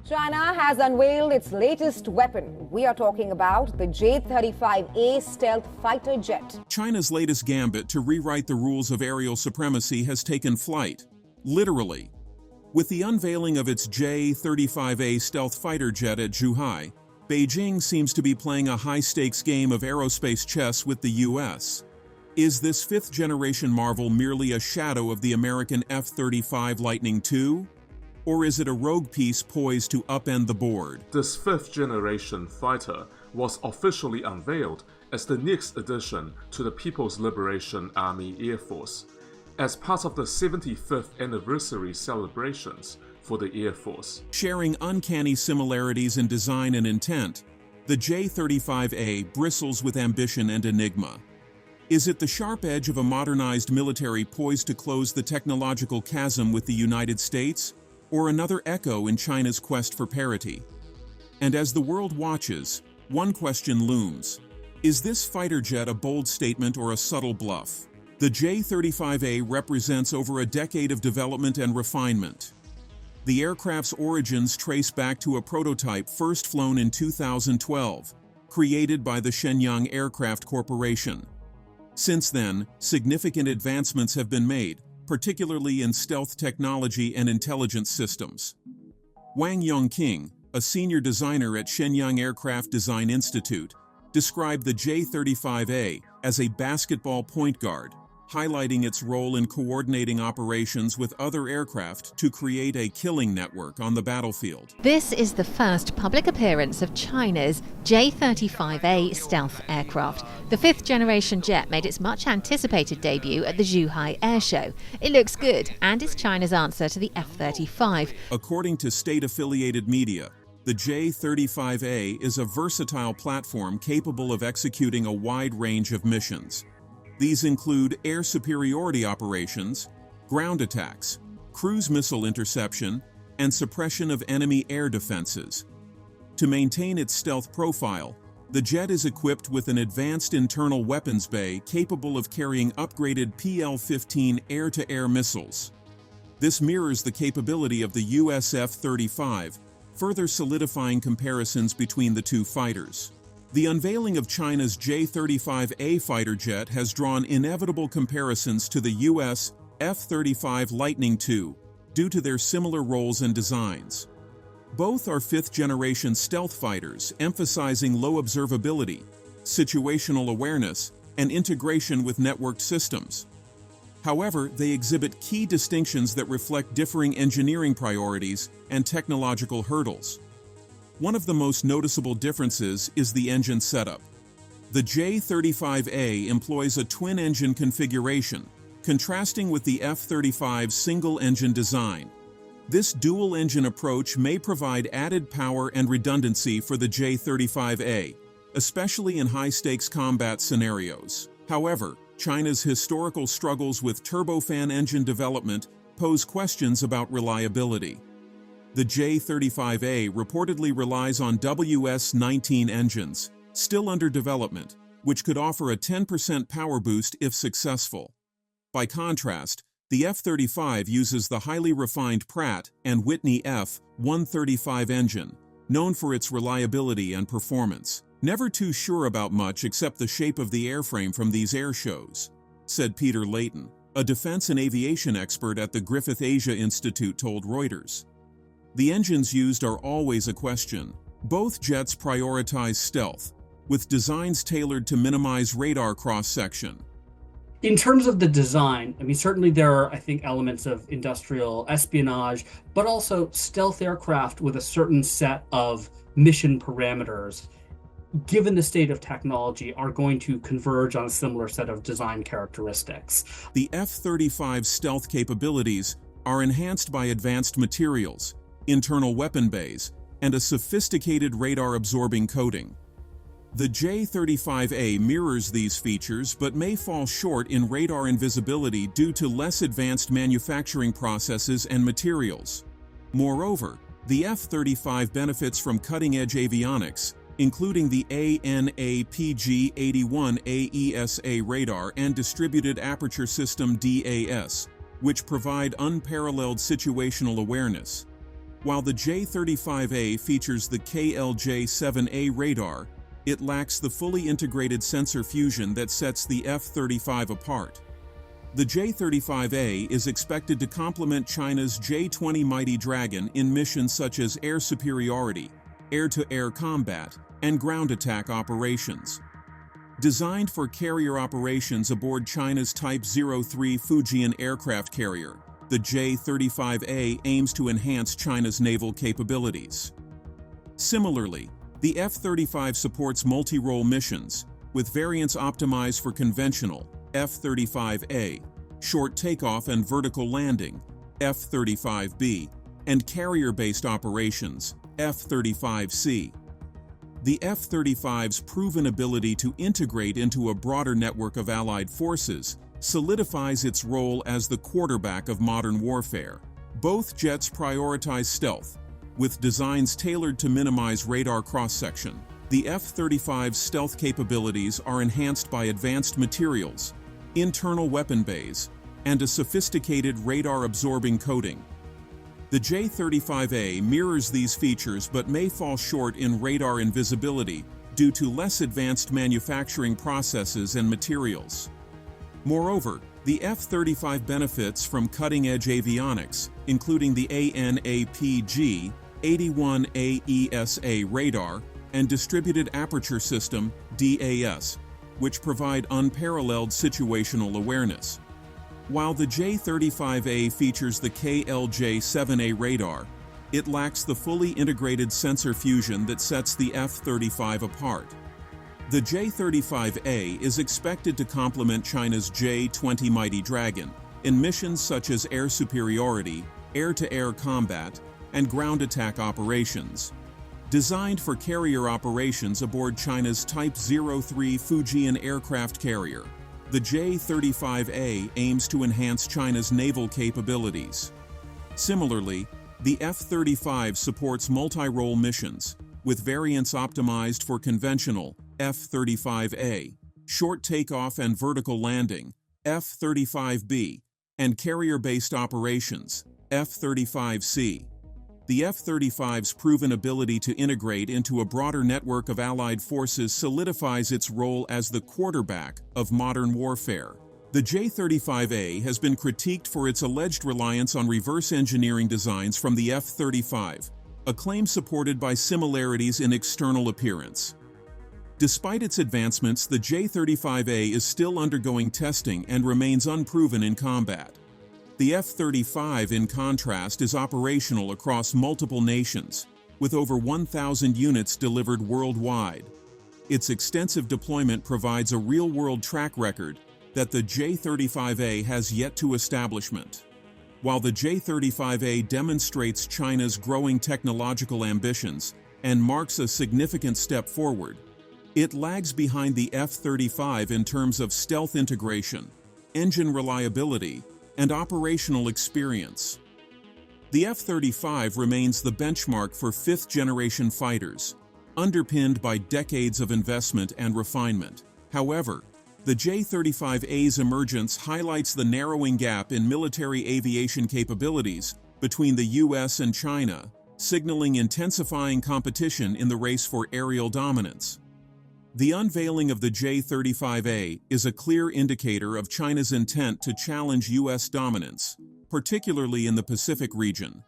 China has unveiled its latest weapon. We are talking about the J-35A stealth fighter jet. China's latest gambit to rewrite the rules of aerial supremacy has taken flight, literally. With the unveiling of its J-35A stealth fighter jet at Zhuhai, Beijing seems to be playing a high-stakes game of aerospace chess with the U.S. Is this fifth-generation marvel merely a shadow of the American F-35 Lightning II? Or is it a rogue piece poised to upend the board? This fifth-generation fighter was officially unveiled as the next addition to the People's Liberation Army Air Force, as part of the 75th anniversary celebrations for the Air Force. Sharing uncanny similarities in design and intent, the J-35A bristles with ambition and enigma. Is it the sharp edge of a modernized military poised to close the technological chasm with the United States? Or another echo in China's quest for parity? And as the world watches, one question looms. Is this fighter jet a bold statement or a subtle bluff? The J-35A represents over a decade of development and refinement. The aircraft's origins trace back to a prototype first flown in 2012, created by the Shenyang Aircraft Corporation. Since then, significant advancements have been made, particularly in stealth technology and intelligence systems. Wang Yongqing, a senior designer at Shenyang Aircraft Design Institute, described the J-35A as a basketball point guard, highlighting its role in coordinating operations with other aircraft to create a killing network on the battlefield. This is the first public appearance of China's J-35A stealth aircraft. The fifth-generation jet made its much-anticipated debut at the Zhuhai Air Show. It looks good, and is China's answer to the F-35. According to state-affiliated media, the J-35A is a versatile platform capable of executing a wide range of missions. These include air superiority operations, ground attacks, cruise missile interception, and suppression of enemy air defenses. To maintain its stealth profile, the jet is equipped with an advanced internal weapons bay capable of carrying upgraded PL-15 air-to-air missiles. This mirrors the capability of the US F-35, further solidifying comparisons between the two fighters. The unveiling of China's J-35A fighter jet has drawn inevitable comparisons to the US F-35 Lightning II due to their similar roles and designs. Both are fifth-generation stealth fighters emphasizing low observability, situational awareness, and integration with networked systems. However, they exhibit key distinctions that reflect differing engineering priorities and technological hurdles. One of the most noticeable differences is the engine setup. The J-35A employs a twin-engine configuration, contrasting with the F-35's single-engine design. This dual-engine approach may provide added power and redundancy for the J-35A, especially in high-stakes combat scenarios. However, China's historical struggles with turbofan engine development pose questions about reliability. The J-35A reportedly relies on WS-19 engines, still under development, which could offer a 10% power boost if successful. By contrast, the F-35 uses the highly refined Pratt & Whitney F-135 engine, known for its reliability and performance. Never too sure about much except the shape of the airframe from these air shows, said Peter Layton, a defense and aviation expert at the Griffith Asia Institute told Reuters. The engines used are always a question. Both jets prioritize stealth, with designs tailored to minimize radar cross-section. In terms of the design, certainly there are, elements of industrial espionage, but also stealth aircraft with a certain set of mission parameters, given the state of technology, are going to converge on a similar set of design characteristics. The F-35's stealth capabilities are enhanced by advanced materials, internal weapon bays, and a sophisticated radar-absorbing coating. The J-35A mirrors these features but may fall short in radar invisibility due to less advanced manufacturing processes and materials. Moreover, the F-35 benefits from cutting-edge avionics, including the ANAPG-81 AESA radar and Distributed Aperture System DAS, which provide unparalleled situational awareness. While the J-35A features the KLJ-7A radar, it lacks the fully integrated sensor fusion that sets the F-35 apart. The J-35A is expected to complement China's J-20 Mighty Dragon in missions such as air superiority, air-to-air combat, and ground attack operations. Designed for carrier operations aboard China's Type 03 Fujian aircraft carrier, the J-35A aims to enhance China's naval capabilities. Similarly, the F-35 supports multi-role missions, with variants optimized for conventional F-35A, short takeoff and vertical landing F-35B, and carrier-based operations F-35C. The F-35's proven ability to integrate into a broader network of allied forces solidifies its role as the quarterback of modern warfare. Both jets prioritize stealth, with designs tailored to minimize radar cross-section. The F-35's stealth capabilities are enhanced by advanced materials, internal weapon bays, and a sophisticated radar-absorbing coating. The J-35A mirrors these features but may fall short in radar invisibility due to less advanced manufacturing processes and materials. Moreover, the F-35 benefits from cutting-edge avionics, including the AN/APG-81 radar and Distributed Aperture System (DAS), which provide unparalleled situational awareness. While the J-35A features the KLJ-7A radar, it lacks the fully integrated sensor fusion that sets the F-35 apart. The J-35A is expected to complement China's J-20 Mighty Dragon in missions such as air superiority, air-to-air combat, and ground attack operations. Designed for carrier operations aboard China's Type 03 Fujian aircraft carrier, the J-35A aims to enhance China's naval capabilities. Similarly, the F-35 supports multi-role missions, with variants optimized for conventional F-35A, short takeoff and vertical landing F-35B, and carrier-based operations F-35C. The F-35's proven ability to integrate into a broader network of allied forces solidifies its role as the quarterback of modern warfare. The J-35A has been critiqued for its alleged reliance on reverse engineering designs from the F-35, a claim supported by similarities in external appearance. Despite its advancements, the J-35A is still undergoing testing and remains unproven in combat. The F-35, in contrast, is operational across multiple nations, with over 1,000 units delivered worldwide. Its extensive deployment provides a real-world track record that the J-35A has yet to establishment. While the J-35A demonstrates China's growing technological ambitions and marks a significant step forward, it lags behind the F-35 in terms of stealth integration, engine reliability, and operational experience. The F-35 remains the benchmark for fifth-generation fighters, underpinned by decades of investment and refinement. However, the J-35A's emergence highlights the narrowing gap in military aviation capabilities between the US and China, signaling intensifying competition in the race for aerial dominance. The unveiling of the J-35A is a clear indicator of China's intent to challenge US dominance, particularly in the Pacific region.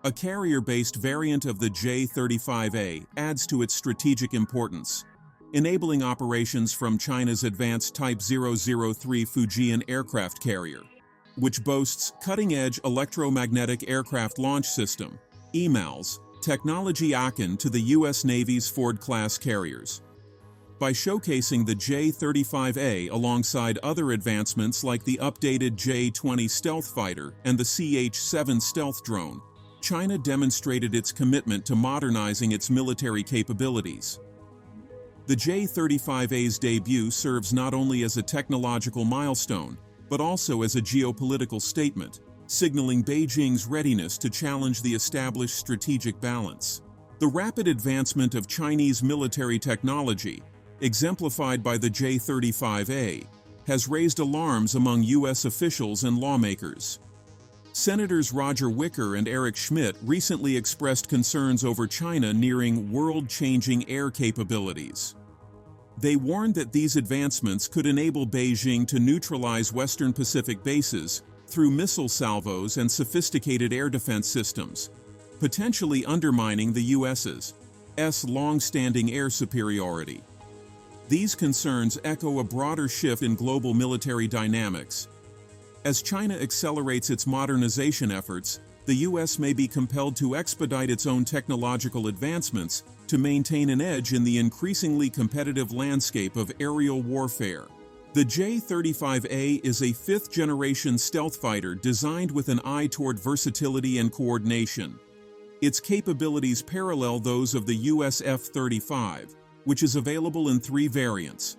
A carrier-based variant of the J-35A adds to its strategic importance, enabling operations from China's advanced Type 003 Fujian aircraft carrier, which boasts cutting-edge electromagnetic aircraft launch system, EMALS, technology akin to the U.S. Navy's Ford-class carriers. By showcasing the J-35A alongside other advancements like the updated J-20 stealth fighter and the CH-7 stealth drone, China demonstrated its commitment to modernizing its military capabilities. The J-35A's debut serves not only as a technological milestone, but also as a geopolitical statement, signaling Beijing's readiness to challenge the established strategic balance. The rapid advancement of Chinese military technology, exemplified by the J-35A, has raised alarms among U.S. officials and lawmakers. Senators Roger Wicker and Eric Schmidt recently expressed concerns over China nearing world-changing air capabilities. They warned that these advancements could enable Beijing to neutralize Western Pacific bases through missile salvos and sophisticated air defense systems, potentially undermining the U.S.'s long-standing air superiority. These concerns echo a broader shift in global military dynamics. As China accelerates its modernization efforts, the U.S. may be compelled to expedite its own technological advancements to maintain an edge in the increasingly competitive landscape of aerial warfare. The J-35A is a fifth-generation stealth fighter designed with an eye toward versatility and coordination. Its capabilities parallel those of the U.S. F-35, which is available in 3 variants: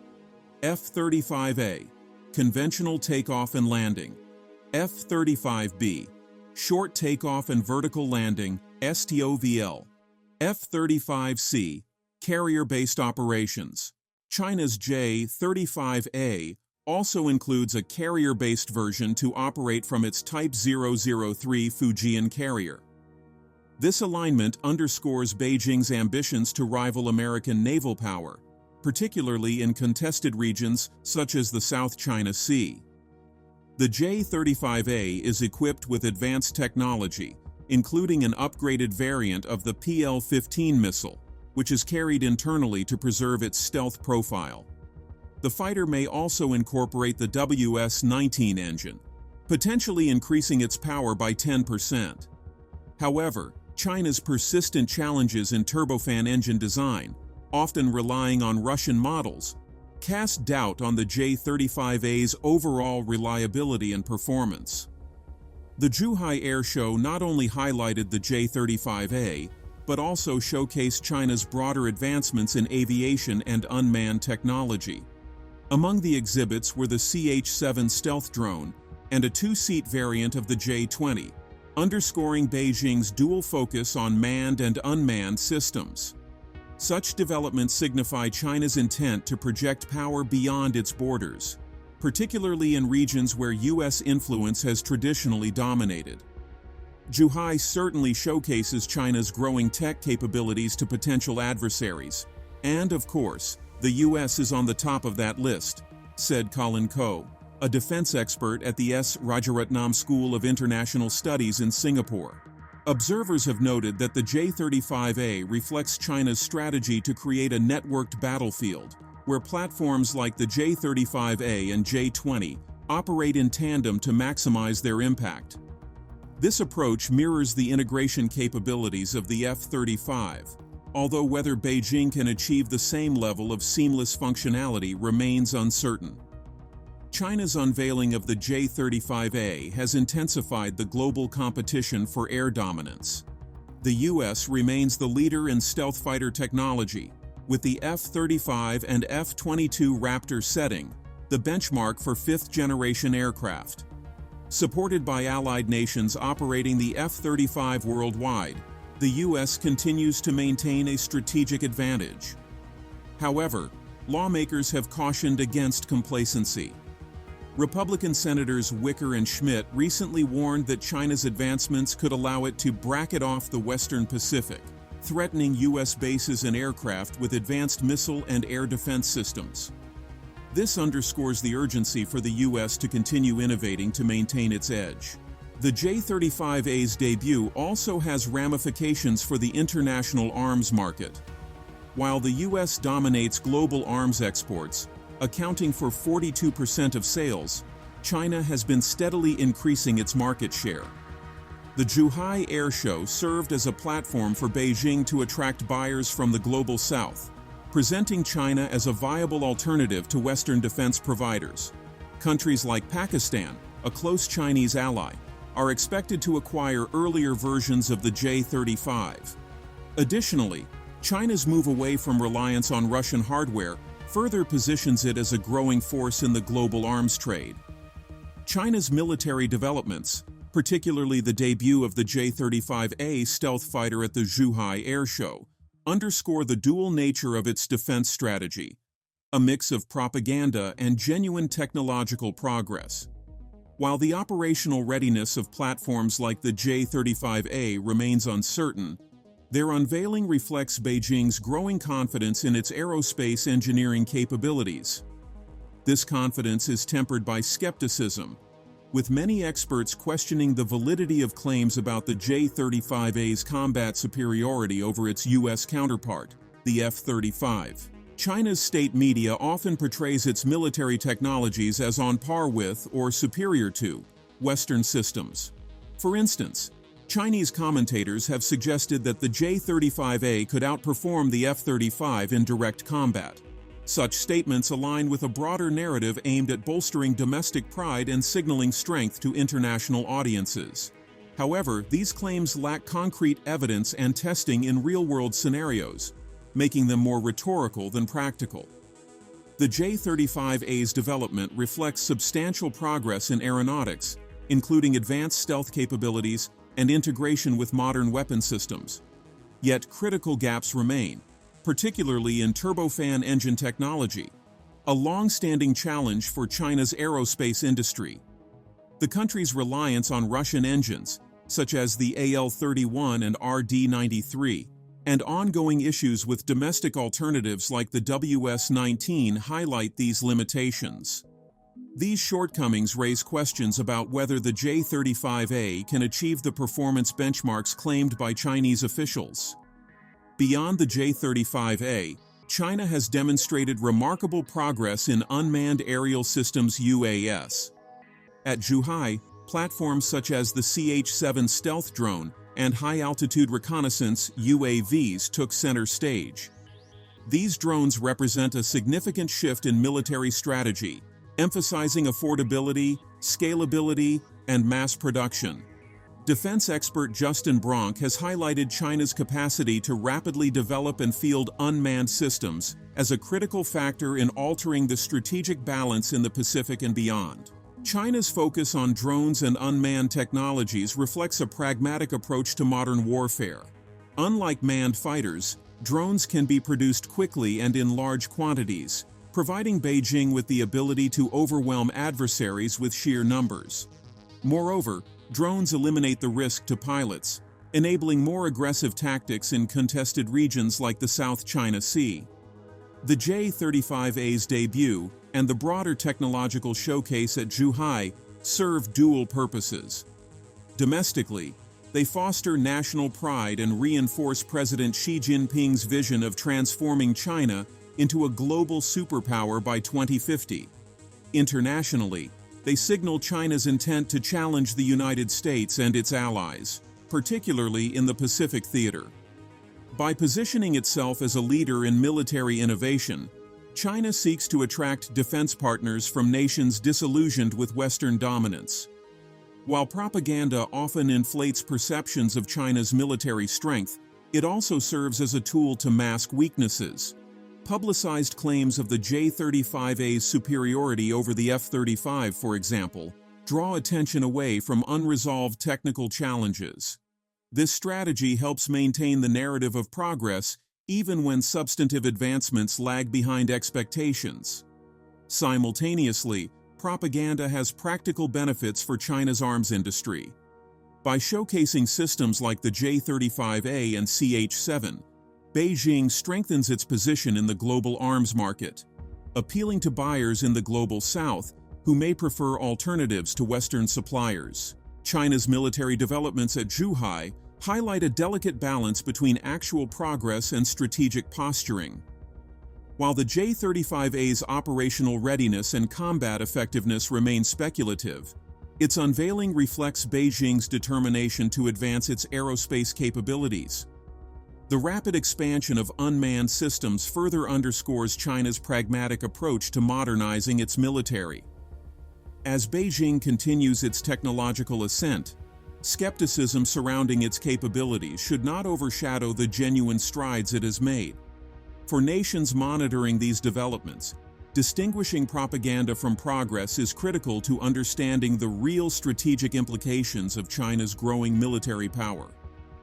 F-35A, conventional takeoff and landing; F-35B, short takeoff and vertical landing, STOVL; F-35C, carrier-based operations. China's J-35A also includes a carrier-based version to operate from its Type 003 Fujian carrier. This alignment underscores Beijing's ambitions to rival American naval power, particularly in contested regions such as the South China Sea. The J-35A is equipped with advanced technology, including an upgraded variant of the PL-15 missile, which is carried internally to preserve its stealth profile. The fighter may also incorporate the WS-19 engine, potentially increasing its power by 10%. However, China's persistent challenges in turbofan engine design, often relying on Russian models, cast doubt on the J-35A's overall reliability and performance. The Zhuhai Air Show not only highlighted the J-35A, but also showcased China's broader advancements in aviation and unmanned technology. Among the exhibits were the CH-7 stealth drone and a 2-seat variant of the J-20, underscoring Beijing's dual focus on manned and unmanned systems. Such developments signify China's intent to project power beyond its borders, particularly in regions where U.S. influence has traditionally dominated. Zhuhai certainly showcases China's growing tech capabilities to potential adversaries, and of course, the U.S. is on the top of that list, said Colin Koh, a defense expert at the S. Rajaratnam School of International Studies in Singapore. Observers have noted that the J-35A reflects China's strategy to create a networked battlefield, where platforms like the J-35A and J-20 operate in tandem to maximize their impact. This approach mirrors the integration capabilities of the F-35, although whether Beijing can achieve the same level of seamless functionality remains uncertain. China's unveiling of the J-35A has intensified the global competition for air dominance. The U.S. remains the leader in stealth fighter technology, with the F-35 and F-22 Raptor setting the benchmark for fifth-generation aircraft. Supported by allied nations operating the F-35 worldwide, the U.S. continues to maintain a strategic advantage. However, lawmakers have cautioned against complacency. Republican Senators Wicker and Schmidt recently warned that China's advancements could allow it to bracket off the Western Pacific, threatening U.S. bases and aircraft with advanced missile and air defense systems. This underscores the urgency for the U.S. to continue innovating to maintain its edge. The J-35A's debut also has ramifications for the international arms market. While the U.S. dominates global arms exports, accounting for 42% of sales, China has been steadily increasing its market share. The Zhuhai Air Show served as a platform for Beijing to attract buyers from the global south, presenting China as a viable alternative to Western defense providers. Countries like Pakistan, a close Chinese ally, are expected to acquire earlier versions of the J-35. Additionally, China's move away from reliance on Russian hardware further positions it as a growing force in the global arms trade. China's military developments, particularly the debut of the J-35A stealth fighter at the Zhuhai Air Show, underscore the dual nature of its defense strategy, a mix of propaganda and genuine technological progress. While the operational readiness of platforms like the J-35A remains uncertain, their unveiling reflects Beijing's growing confidence in its aerospace engineering capabilities. This confidence is tempered by skepticism, with many experts questioning the validity of claims about the J-35A's combat superiority over its U.S. counterpart, the F-35. China's state media often portrays its military technologies as on par with or superior to Western systems. For instance, Chinese commentators have suggested that the J-35A could outperform the F-35 in direct combat. Such statements align with a broader narrative aimed at bolstering domestic pride and signaling strength to international audiences. However, these claims lack concrete evidence and testing in real-world scenarios, making them more rhetorical than practical. The J-35A's development reflects substantial progress in aeronautics, including advanced stealth capabilities and integration with modern weapon systems. Yet critical gaps remain, particularly in turbofan engine technology, a long-standing challenge for China's aerospace industry. The country's reliance on Russian engines, such as the AL-31 and RD-93, and ongoing issues with domestic alternatives like the WS-19 highlight these limitations. These shortcomings raise questions about whether the J-35A can achieve the performance benchmarks claimed by Chinese officials. Beyond the J-35A, China has demonstrated remarkable progress in unmanned aerial systems UAS. At Zhuhai, platforms such as the CH-7 stealth drone and high-altitude reconnaissance UAVs took center stage. These drones represent a significant shift in military strategy, emphasizing affordability, scalability, and mass production. Defense expert Justin Bronk has highlighted China's capacity to rapidly develop and field unmanned systems as a critical factor in altering the strategic balance in the Pacific and beyond. China's focus on drones and unmanned technologies reflects a pragmatic approach to modern warfare. Unlike manned fighters, drones can be produced quickly and in large quantities, providing Beijing with the ability to overwhelm adversaries with sheer numbers. Moreover, drones eliminate the risk to pilots, enabling more aggressive tactics in contested regions like the South China Sea. The J-35A's debut and the broader technological showcase at Zhuhai serve dual purposes. Domestically, they foster national pride and reinforce President Xi Jinping's vision of transforming China into a global superpower by 2050. Internationally, they signal China's intent to challenge the United States and its allies, particularly in the Pacific theater. By positioning itself as a leader in military innovation, China seeks to attract defense partners from nations disillusioned with Western dominance. While propaganda often inflates perceptions of China's military strength, it also serves as a tool to mask weaknesses. Publicized claims of the J-35A's superiority over the F-35, for example, draw attention away from unresolved technical challenges. This strategy helps maintain the narrative of progress even when substantive advancements lag behind expectations. Simultaneously, propaganda has practical benefits for China's arms industry. By showcasing systems like the J-35A and CH-7, Beijing strengthens its position in the global arms market, appealing to buyers in the global south who may prefer alternatives to Western suppliers. China's military developments at Zhuhai highlight a delicate balance between actual progress and strategic posturing. While the J-35A's operational readiness and combat effectiveness remain speculative, its unveiling reflects Beijing's determination to advance its aerospace capabilities. The rapid expansion of unmanned systems further underscores China's pragmatic approach to modernizing its military. As Beijing continues its technological ascent, skepticism surrounding its capabilities should not overshadow the genuine strides it has made. For nations monitoring these developments, distinguishing propaganda from progress is critical to understanding the real strategic implications of China's growing military power.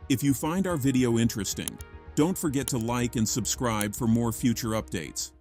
If you find our video interesting, don't forget to like and subscribe for more future updates.